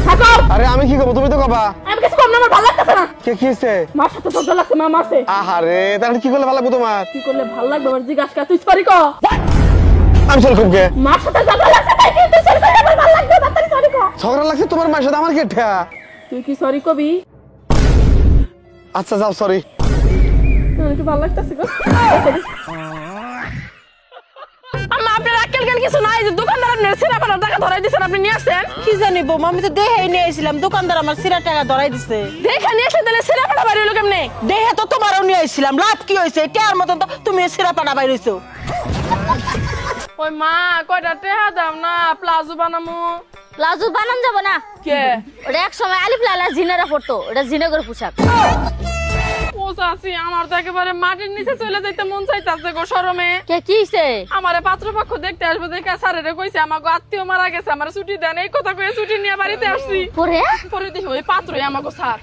থাকো। আরে আমি কি করব, তুমি তো কবা। আমি কিছু কম না, আমার ভালো লাগতেছে না। কে কি হইছে? মার সাথে ঝগড়া লাগছে, মা মারছে। আহারে তাহলে কি করলে ভালো লাগবে তোমার? কি করলে ভালো লাগবে আমার জিজ্ঞাসা, তুই সরি ক। আমি সরি কম কে? মার সাথে ঝগড়া লাগছে তাই কি তুই সরি করলে আমার ভালো লাগবে, তাড়াতাড়ি সরি ক। ঝগড়া লাগছে তোমার মায়ের সাথে, আমার কি ঠা? তুই কি সরি কবি? আচ্ছা যাও সরি। আমার কি ভালো লাগতেছে গো। আম্মা আপনার আক্কেল কেন কিছু নাই যে দোকানদার আপনার সিরা পানার টাকা ধরাই দিছেন, আপনি নিয়ে আসছেন? কি জানি বৌমা, আমি তো দেখাই নিয়ে এসেছিলাম, দোকানদার আমার সিরা টাকা ধরাই দিছে। দেখে নিয়ে এসে তাহলে সিরা পানা বাইরে হলো কেমনে? দেখে তো তোমারও নিয়ে এসেছিলাম, লাভ কি হয়েছে? টাকার মতন তো তুমি সিরা পানা বাইরেছো। ওই মা কয়টা টেহা দাও না, প্লাজো বানামু। প্লাজো বানান যাব না, কে? ওটা এক সময় আলিফ লালা জিনারা পড়তো, ওটা জিনেগর পোশাক। ও চাচি, আমার তো একেবারে মাটির নিচে চলে যাইতে মন চাইতাছে গো শরমে। কে কি হইছে? আমারে পাত্রপক্ষ দেখতে আসবে দেখে স্যারেরে কইছে আমাকে আত্মীয় মারা গেছে, আমার ছুটি দেন, এই কথা কয়ে ছুটি নিয়ে বাড়িতে আসছি। পরে পরে দেখি ওই পাত্রই আমাকে স্যার।